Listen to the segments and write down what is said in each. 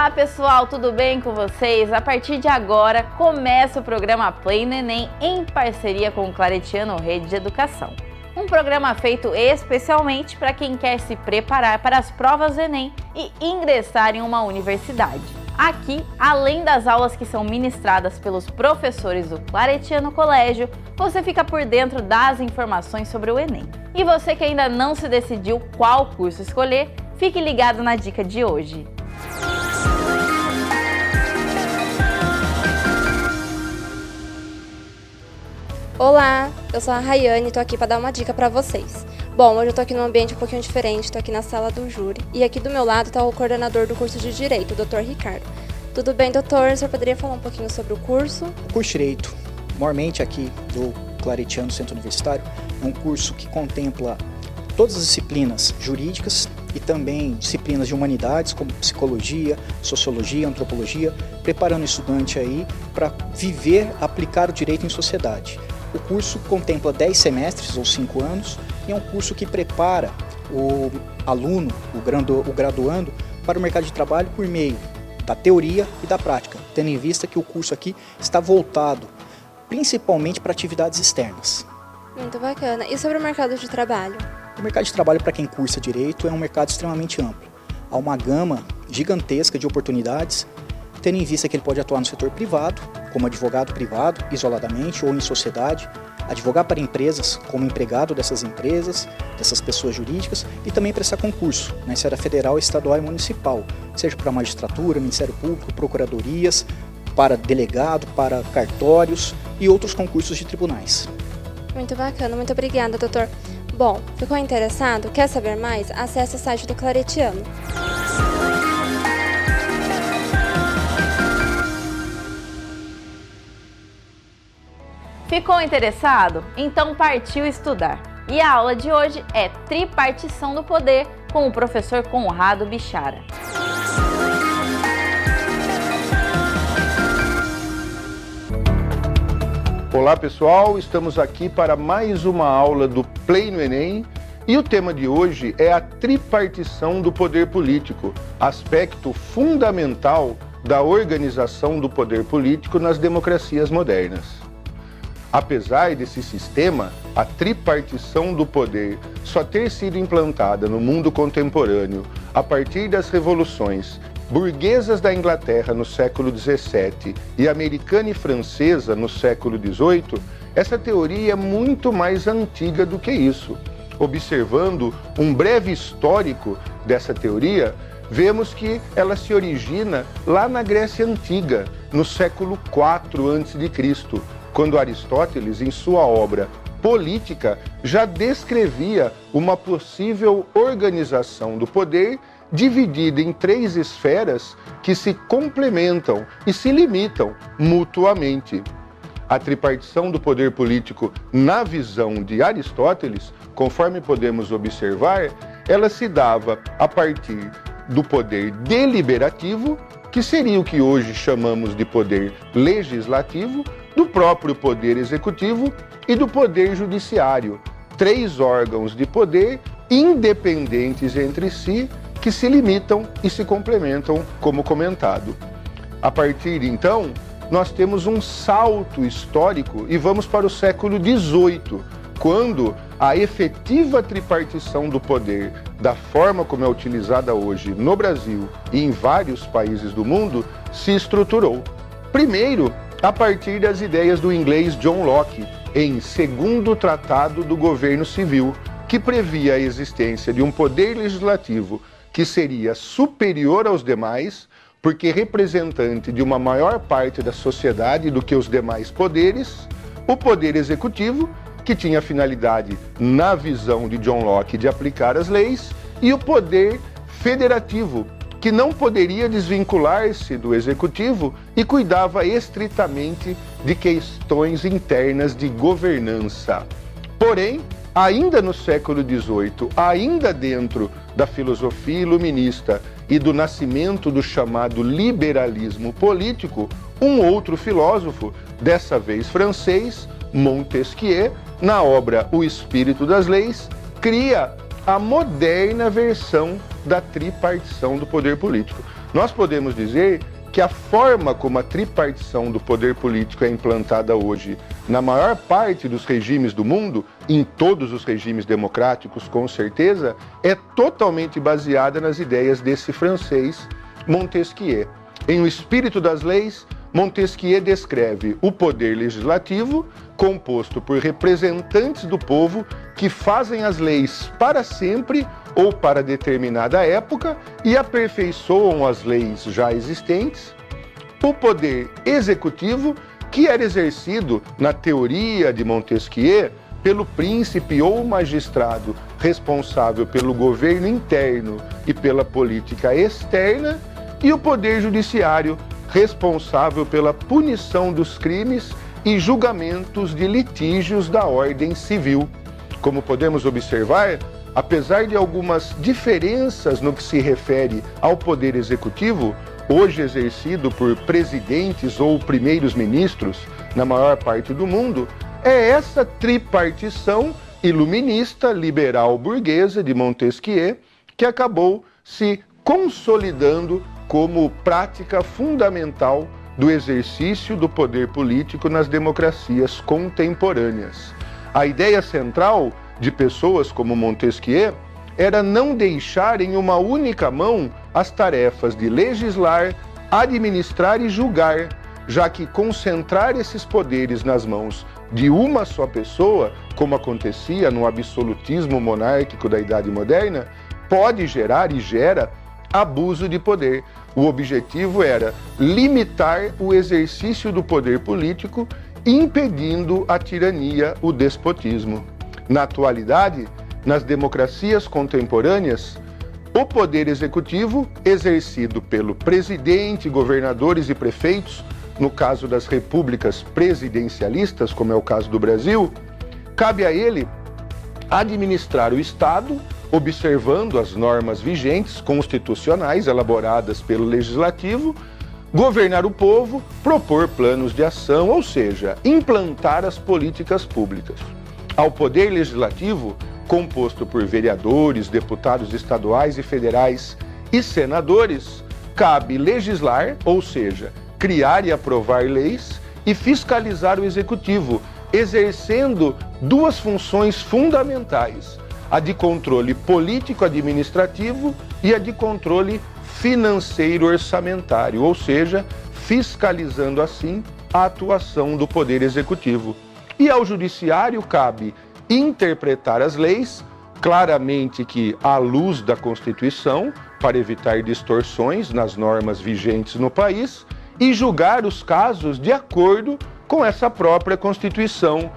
Olá pessoal, tudo bem com vocês? A partir de agora começa o programa Play no Enem em parceria com o Claretiano Rede de Educação. Um programa feito especialmente para quem quer se preparar para as provas do Enem e ingressar em uma universidade. Aqui, além das aulas que são ministradas pelos professores do Claretiano Colégio, você fica por dentro das informações sobre o Enem. E você que ainda não se decidiu qual curso escolher, fique ligado na dica de hoje. Olá, eu sou a Rayane e tô aqui para dar uma dica para vocês. Bom, hoje eu tô aqui num ambiente um pouquinho diferente, tô aqui na sala do júri e aqui do meu lado tá o coordenador do curso de Direito, o Dr. Ricardo. Tudo bem, doutor? O senhor poderia falar um pouquinho sobre o curso? O curso de Direito, maiormente aqui do Claretiano Centro Universitário, é um curso que contempla todas as disciplinas jurídicas e também disciplinas de humanidades, como psicologia, sociologia, antropologia, preparando o estudante aí para viver, aplicar o direito em sociedade. O curso contempla 10 semestres ou 5 anos e é um curso que prepara o aluno, o graduando, para o mercado de trabalho por meio da teoria e da prática, tendo em vista que o curso aqui está voltado principalmente para atividades externas. Muito bacana. E sobre o mercado de trabalho? O mercado de trabalho para quem cursa Direito é um mercado extremamente amplo. Há uma gama gigantesca de oportunidades, tendo em vista que ele pode atuar no setor privado, como advogado privado, isoladamente ou em sociedade, advogar para empresas como empregado dessas empresas, dessas pessoas jurídicas e também prestar concurso na esfera federal, estadual e municipal, seja para magistratura, Ministério Público, procuradorias, para delegado, para cartórios e outros concursos de tribunais. Muito bacana, muito obrigada, doutor. Bom, ficou interessado? Quer saber mais? Acesse o site do Claretiano. Ficou interessado? Então partiu estudar! E a aula de hoje é Tripartição do Poder com o professor Conrado Bichara. Olá pessoal, estamos aqui para mais uma aula do Play no Enem e o tema de hoje é a tripartição do poder político, aspecto fundamental da organização do poder político nas democracias modernas. Apesar desse sistema, a tripartição do poder só ter sido implantada no mundo contemporâneo a partir das revoluções burguesas da Inglaterra no século XVII e americana e francesa no século XVIII, essa teoria é muito mais antiga do que isso. Observando um breve histórico dessa teoria, vemos que ela se origina lá na Grécia Antiga, no século IV a.C., quando Aristóteles, em sua obra Política, já descrevia uma possível organização do poder dividida em 3 esferas que se complementam e se limitam mutuamente. A tripartição do poder político, na visão de Aristóteles, conforme podemos observar, ela se dava a partir do poder deliberativo, que seria o que hoje chamamos de poder legislativo, do próprio poder executivo e do poder judiciário, 3 órgãos de poder independentes entre si, que se limitam e se complementam, como comentado. A partir, então, nós temos um salto histórico e vamos para o século XVIII, quando a efetiva tripartição do poder, da forma como é utilizada hoje no Brasil e em vários países do mundo, se estruturou. Primeiro, a partir das ideias do inglês John Locke, em Segundo Tratado do Governo Civil, que previa a existência de um poder legislativo que seria superior aos demais, porque representante de uma maior parte da sociedade do que os demais poderes, o poder executivo, que tinha a finalidade, na visão de John Locke, de aplicar as leis, e o poder federativo, que não poderia desvincular-se do executivo e cuidava estritamente de questões internas de governança. Porém, ainda no século XVIII, ainda dentro da filosofia iluminista e do nascimento do chamado liberalismo político, um outro filósofo, dessa vez francês, Montesquieu, na obra O Espírito das Leis, cria a moderna versão da tripartição do poder político. nós podemos dizer que a forma como a tripartição do poder político é implantada hoje na maior parte dos regimes do mundo, em todos os regimes democráticos com certeza, é totalmente baseada nas ideias desse francês Montesquieu. Em O Espírito das Leis, Montesquieu descreve o poder legislativo composto por representantes do povo que fazem as leis para sempre ou para determinada época e aperfeiçoam as leis já existentes. O poder executivo, que era exercido na teoria de Montesquieu pelo príncipe ou magistrado responsável pelo governo interno e pela política externa, e o poder judiciário, responsável pela punição dos crimes e julgamentos de litígios da ordem civil. Como podemos observar, apesar de algumas diferenças no que se refere ao poder executivo, hoje exercido por presidentes ou primeiros ministros na maior parte do mundo, é essa tripartição iluminista, liberal, burguesa de Montesquieu que acabou se consolidando como prática fundamental do exercício do poder político nas democracias contemporâneas. A ideia central de pessoas como Montesquieu era não deixar em uma única mão as tarefas de legislar, administrar e julgar, já que concentrar esses poderes nas mãos de uma só pessoa, como acontecia no absolutismo monárquico da Idade Moderna, pode gerar e gera abuso de poder. O objetivo era limitar o exercício do poder político, impedindo a tirania, o despotismo. Na atualidade, nas democracias contemporâneas, o poder executivo, exercido pelo presidente, governadores e prefeitos, no caso das repúblicas presidencialistas, como é o caso do Brasil, cabe a ele administrar o Estado, observando as normas vigentes constitucionais elaboradas pelo Legislativo, governar o povo, propor planos de ação, ou seja, implantar as políticas públicas. Ao Poder Legislativo, composto por vereadores, deputados estaduais e federais e senadores, cabe legislar, ou seja, criar e aprovar leis, e fiscalizar o Executivo, exercendo duas funções fundamentais: a de controle político-administrativo e a de controle financeiro-orçamentário, ou seja, fiscalizando assim a atuação do Poder Executivo. E ao Judiciário cabe interpretar as leis, claramente que à luz da Constituição, para evitar distorções nas normas vigentes no país, e julgar os casos de acordo com essa própria Constituição,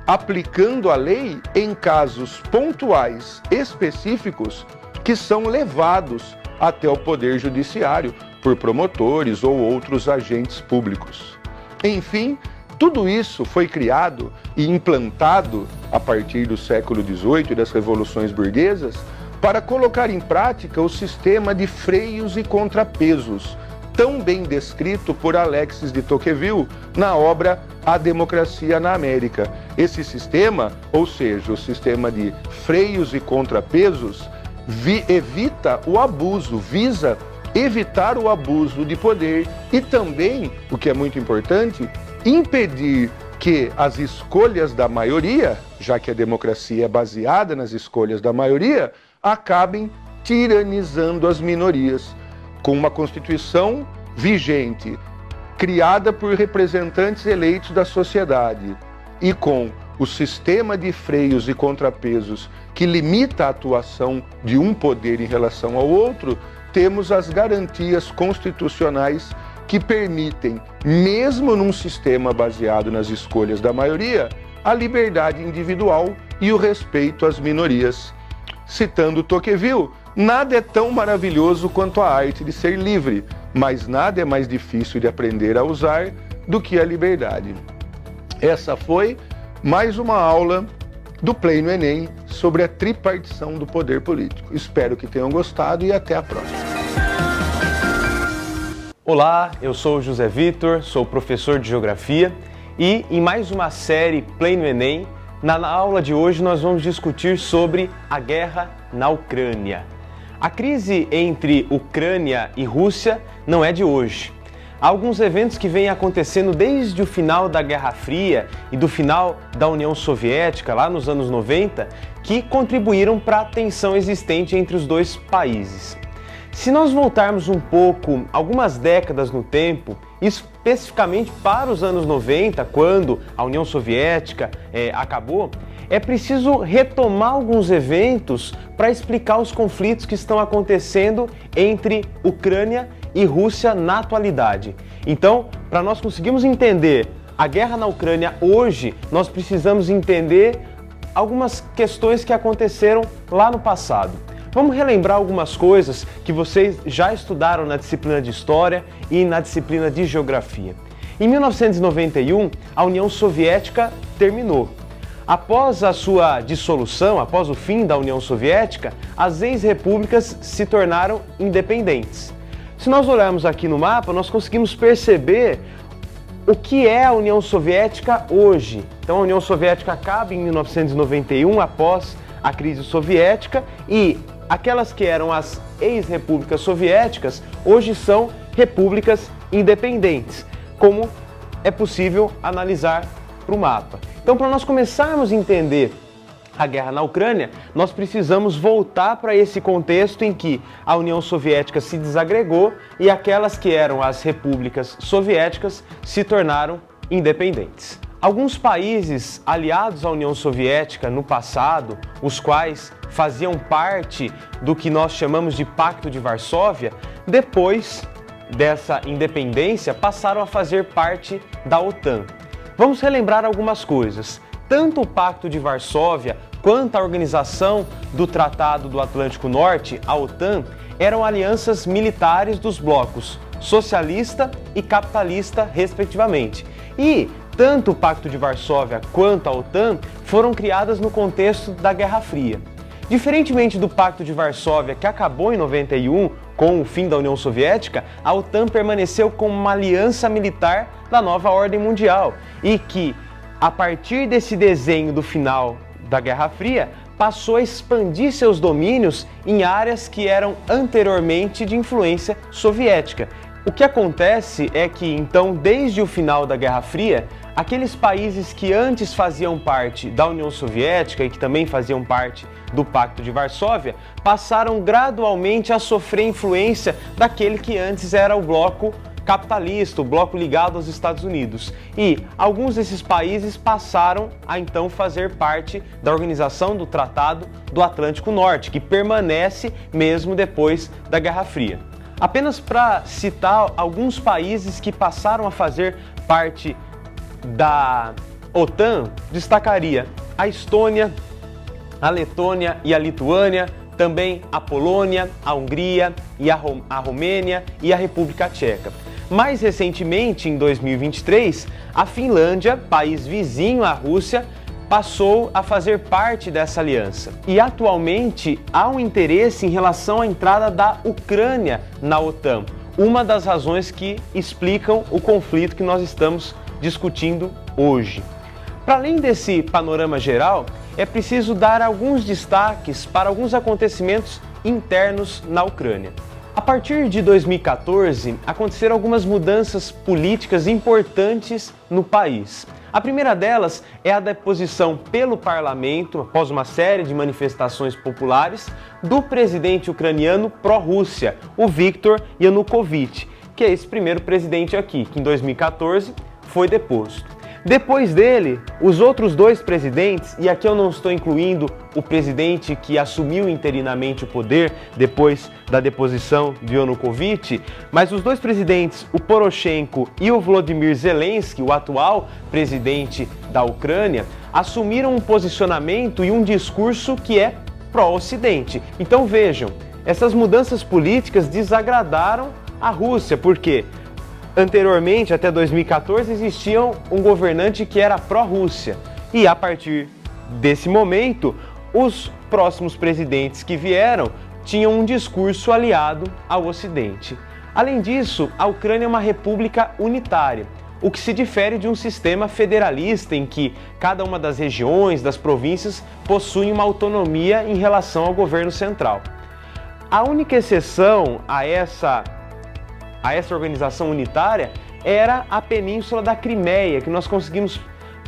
aplicando a lei em casos pontuais específicos que são levados até o Poder Judiciário por promotores ou outros agentes públicos. Enfim, tudo isso foi criado e implantado a partir do século XVIII e das revoluções burguesas para colocar em prática o sistema de freios e contrapesos, tão bem descrito por Alexis de Tocqueville na obra A Democracia na América. Esse sistema, ou seja, o sistema de freios e contrapesos, evita o abuso, visa evitar o abuso de poder e também, o que é muito importante, impedir que as escolhas da maioria, já que a democracia é baseada nas escolhas da maioria, acabem tiranizando as minorias. Com uma Constituição vigente, criada por representantes eleitos da sociedade, e com o sistema de freios e contrapesos que limita a atuação de um poder em relação ao outro, temos as garantias constitucionais que permitem, mesmo num sistema baseado nas escolhas da maioria, a liberdade individual e o respeito às minorias. Citando Tocqueville, nada é tão maravilhoso quanto a arte de ser livre, mas nada é mais difícil de aprender a usar do que a liberdade. Essa foi mais uma aula do Play no Enem sobre a tripartição do poder político. Espero que tenham gostado e até a próxima. Olá, eu sou o José Vitor, sou professor de Geografia e em mais uma série Play no Enem, na aula de hoje nós vamos discutir sobre a guerra na Ucrânia. A crise entre Ucrânia e Rússia não é de hoje. Há alguns eventos que vêm acontecendo desde o final da Guerra Fria e do final da União Soviética, lá nos anos 90, que contribuíram para a tensão existente entre os dois países. Se nós voltarmos um pouco, algumas décadas no tempo, especificamente para os anos 90, quando a União Soviética acabou, é preciso retomar alguns eventos para explicar os conflitos que estão acontecendo entre Ucrânia e Rússia na atualidade. Então, para nós conseguirmos entender a guerra na Ucrânia hoje, nós precisamos entender algumas questões que aconteceram lá no passado. Vamos relembrar algumas coisas que vocês já estudaram na disciplina de História e na disciplina de Geografia. Em 1991, a União Soviética terminou. Após a sua dissolução, após o fim da União Soviética, as ex-repúblicas se tornaram independentes. Se nós olharmos aqui no mapa, nós conseguimos perceber o que é a União Soviética hoje. Então, a União Soviética acaba em 1991, após a crise soviética, e aquelas que eram as ex-repúblicas soviéticas, hoje são repúblicas independentes, como é possível analisar para o mapa. Então, para nós começarmos a entender a guerra na Ucrânia, nós precisamos voltar para esse contexto em que a União Soviética se desagregou e aquelas que eram as repúblicas soviéticas se tornaram independentes. Alguns países aliados à União Soviética no passado, os quais faziam parte do que nós chamamos de Pacto de Varsóvia, depois dessa independência passaram a fazer parte da OTAN. Vamos relembrar algumas coisas. Tanto o Pacto de Varsóvia quanto a Organização do Tratado do Atlântico Norte, a OTAN, eram alianças militares dos blocos socialista e capitalista, respectivamente. E tanto o Pacto de Varsóvia quanto a OTAN foram criadas no contexto da Guerra Fria. Diferentemente do Pacto de Varsóvia, que acabou em 91 com o fim da União Soviética, a OTAN permaneceu como uma aliança militar da nova ordem mundial e que, a partir desse desenho do final da Guerra Fria, passou a expandir seus domínios em áreas que eram anteriormente de influência soviética. O que acontece é que, então, desde o final da Guerra Fria, aqueles países que antes faziam parte da União Soviética e que também faziam parte do Pacto de Varsóvia, passaram gradualmente a sofrer influência daquele que antes era o bloco capitalista, o bloco ligado aos Estados Unidos. E alguns desses países passaram a então fazer parte da Organização do Tratado do Atlântico Norte, que permanece mesmo depois da Guerra Fria. Apenas para citar alguns países que passaram a fazer parte da OTAN, destacaria a Estônia, a Letônia e a Lituânia, também a Polônia, a Hungria e a Romênia e a República Tcheca. Mais recentemente, em 2023, a Finlândia, país vizinho à Rússia, passou a fazer parte dessa aliança. E atualmente há um interesse em relação à entrada da Ucrânia na OTAN, uma das razões que explicam o conflito que nós estamos discutindo hoje. Para além desse panorama geral, é preciso dar alguns destaques para alguns acontecimentos internos na Ucrânia. A partir de 2014, aconteceram algumas mudanças políticas importantes no país. A primeira delas é a deposição pelo parlamento, após uma série de manifestações populares, do presidente ucraniano pró-Rússia, o Viktor Yanukovych, que é esse primeiro presidente aqui, que em 2014 foi deposto. Depois dele, os outros dois presidentes, e aqui eu não estou incluindo o presidente que assumiu interinamente o poder depois da deposição de Yanukovych, mas os dois presidentes, o Poroshenko e o Volodymyr Zelensky, o atual presidente da Ucrânia, assumiram um posicionamento e um discurso que é pró-Ocidente. Então vejam, essas mudanças políticas desagradaram a Rússia, porque anteriormente, até 2014, existia um governante que era pró-Rússia. E a partir desse momento, os próximos presidentes que vieram tinham um discurso aliado ao Ocidente. Além disso, a Ucrânia é uma república unitária, o que se difere de um sistema federalista em que cada uma das regiões, das províncias, possui uma autonomia em relação ao governo central. A única exceção a essa organização unitária era a Península da Crimeia, que nós conseguimos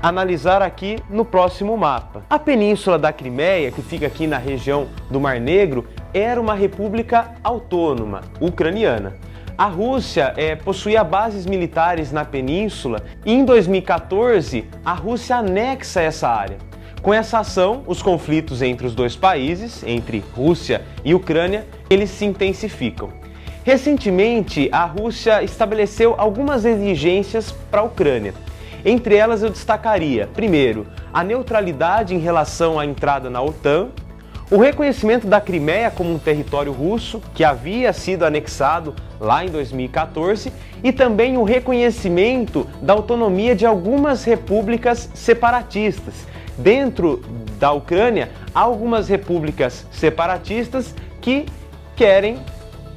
analisar aqui no próximo mapa. A Península da Crimeia, que fica aqui na região do Mar Negro, era uma república autônoma ucraniana. A Rússia possuía bases militares na península e em 2014 a Rússia anexa essa área. Com essa ação, os conflitos entre os dois países, entre Rússia e Ucrânia, eles se intensificam. Recentemente, a Rússia estabeleceu algumas exigências para a Ucrânia. Entre elas eu destacaria, primeiro, a neutralidade em relação à entrada na OTAN, o reconhecimento da Crimeia como um território russo, que havia sido anexado lá em 2014, e também o reconhecimento da autonomia de algumas repúblicas separatistas. Dentro da Ucrânia, há algumas repúblicas separatistas que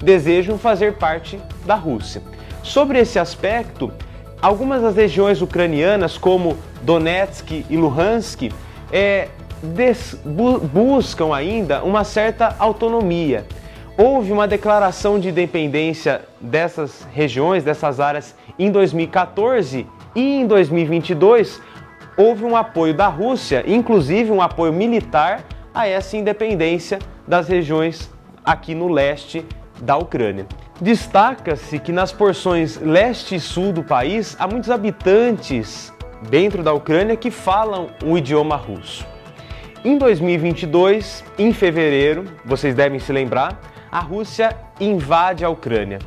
desejam fazer parte da Rússia. Sobre esse aspecto, algumas das regiões ucranianas, como Donetsk e Luhansk, buscam ainda uma certa autonomia. Houve uma declaração de independência dessas regiões, dessas áreas, em 2014 e em 2022 houve um apoio da Rússia, inclusive um apoio militar, a essa independência das regiões aqui no leste da Ucrânia. Destaca-se que nas porções leste e sul do país há muitos habitantes dentro da Ucrânia que falam o idioma russo. Em 2022, em fevereiro, vocês devem se lembrar, a Rússia invade a Ucrânia.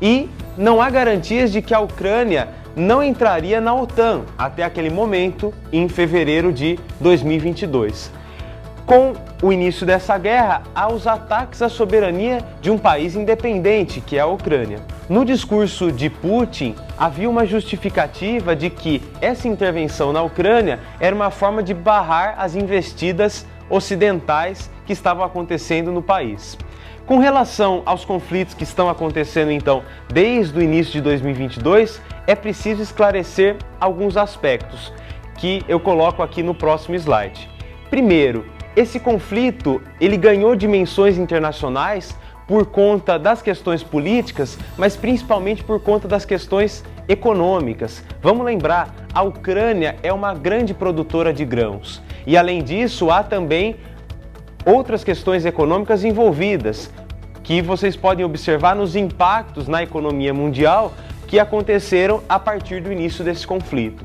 E não há garantias de que a Ucrânia não entraria na OTAN até aquele momento, em fevereiro de 2022. Com o início dessa guerra, há os ataques à soberania de um país independente, que é a Ucrânia. No discurso de Putin, havia uma justificativa de que essa intervenção na Ucrânia era uma forma de barrar as investidas ocidentais que estavam acontecendo no país. Com relação aos conflitos que estão acontecendo, então, desde o início de 2022, é preciso esclarecer alguns aspectos que eu coloco aqui no próximo slide. Primeiro, esse conflito ele ganhou dimensões internacionais por conta das questões políticas, mas principalmente por conta das questões econômicas. Vamos lembrar, a Ucrânia é uma grande produtora de grãos e, além disso, há também outras questões econômicas envolvidas, que vocês podem observar nos impactos na economia mundial que aconteceram a partir do início desse conflito.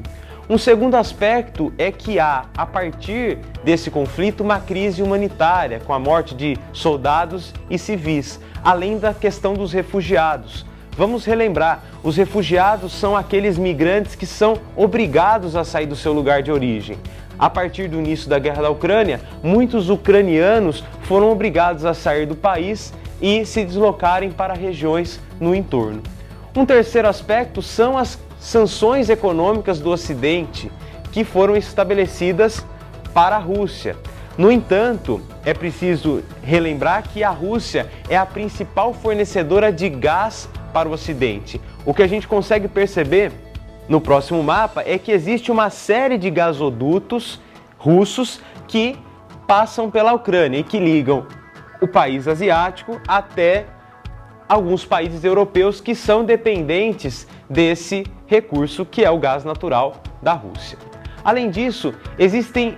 Um segundo aspecto é que há, a partir desse conflito, uma crise humanitária, com a morte de soldados e civis, além da questão dos refugiados. Vamos relembrar, os refugiados são aqueles migrantes que são obrigados a sair do seu lugar de origem. A partir do início da guerra da Ucrânia, muitos ucranianos foram obrigados a sair do país e se deslocarem para regiões no entorno. Um terceiro aspecto são as sanções econômicas do Ocidente que foram estabelecidas para a Rússia. No entanto, é preciso relembrar que a Rússia é a principal fornecedora de gás para o Ocidente. O que a gente consegue perceber no próximo mapa é que existe uma série de gasodutos russos que passam pela Ucrânia e que ligam o país asiático até alguns países europeus que são dependentes desse recurso que é o gás natural da Rússia. Além disso, existem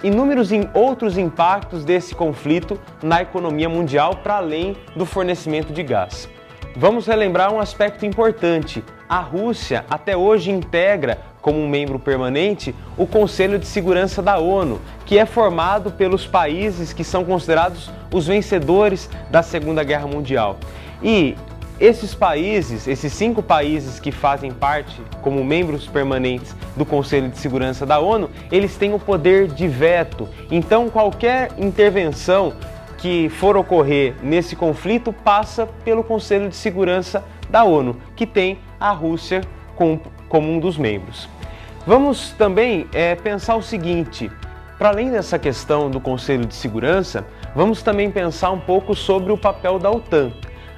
inúmeros outros impactos desse conflito na economia mundial para além do fornecimento de gás. Vamos relembrar um aspecto importante. A Rússia até hoje integra como um membro permanente o Conselho de Segurança da ONU, que é formado pelos países que são considerados os vencedores da Segunda Guerra Mundial. E esses países, esses 5 países que fazem parte como membros permanentes do Conselho de Segurança da ONU, eles têm o poder de veto. Então, qualquer intervenção que for ocorrer nesse conflito passa pelo Conselho de Segurança da ONU, que tem a Rússia como um dos membros. Vamos também pensar o seguinte, para além dessa questão do Conselho de Segurança, vamos também pensar um pouco sobre o papel da OTAN.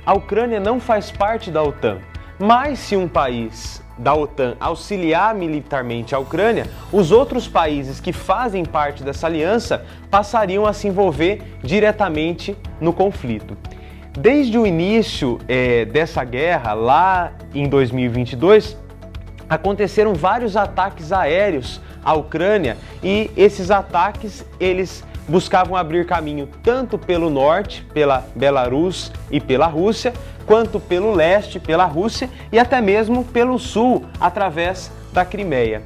A Ucrânia não faz parte da OTAN, mas se um país da OTAN auxiliar militarmente a Ucrânia, os outros países que fazem parte dessa aliança passariam a se envolver diretamente no conflito. Desde o início dessa guerra, lá em 2022, aconteceram vários ataques aéreos à Ucrânia e esses ataques, eles buscavam abrir caminho tanto pelo norte, pela Belarus e pela Rússia, quanto pelo leste, pela Rússia e até mesmo pelo sul, através da Crimeia.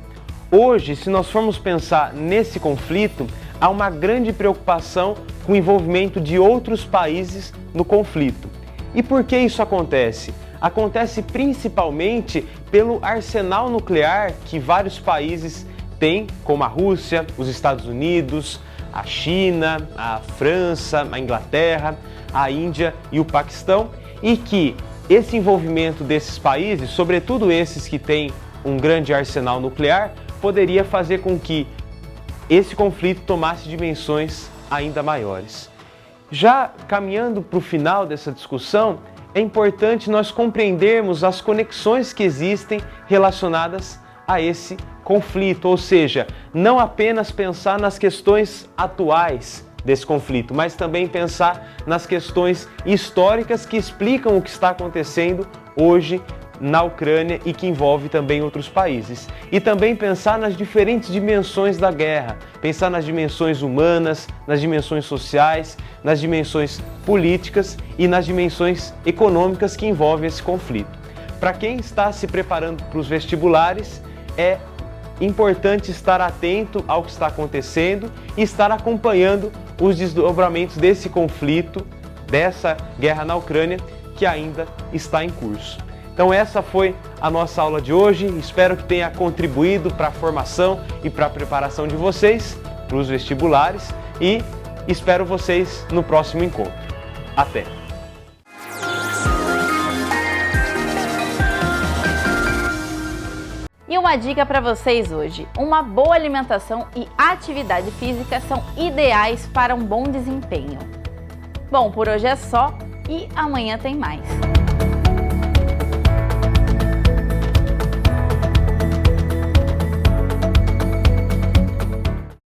Hoje, se nós formos pensar nesse conflito, há uma grande preocupação com o envolvimento de outros países no conflito. E por que isso acontece? Acontece principalmente pelo arsenal nuclear que vários países têm, como a Rússia, os Estados Unidos, a China, a França, a Inglaterra, a Índia e o Paquistão, e que esse envolvimento desses países, sobretudo esses que têm um grande arsenal nuclear, poderia fazer com que esse conflito tomasse dimensões ainda maiores. Já caminhando para o final dessa discussão, é importante nós compreendermos as conexões que existem relacionadas a esse conflito, ou seja, não apenas pensar nas questões atuais desse conflito, mas também pensar nas questões históricas que explicam o que está acontecendo hoje na Ucrânia e que envolve também outros países. E também pensar nas diferentes dimensões da guerra, pensar nas dimensões humanas, nas dimensões sociais, nas dimensões políticas e nas dimensões econômicas que envolvem esse conflito. Para quem está se preparando para os vestibulares, é importante estar atento ao que está acontecendo e estar acompanhando os desdobramentos desse conflito, dessa guerra na Ucrânia, que ainda está em curso. Então essa foi a nossa aula de hoje, espero que tenha contribuído para a formação e para a preparação de vocês para os vestibulares e espero vocês no próximo encontro. Até! E uma dica para vocês hoje: uma boa alimentação e atividade física são ideais para um bom desempenho. Bom, por hoje é só e amanhã tem mais.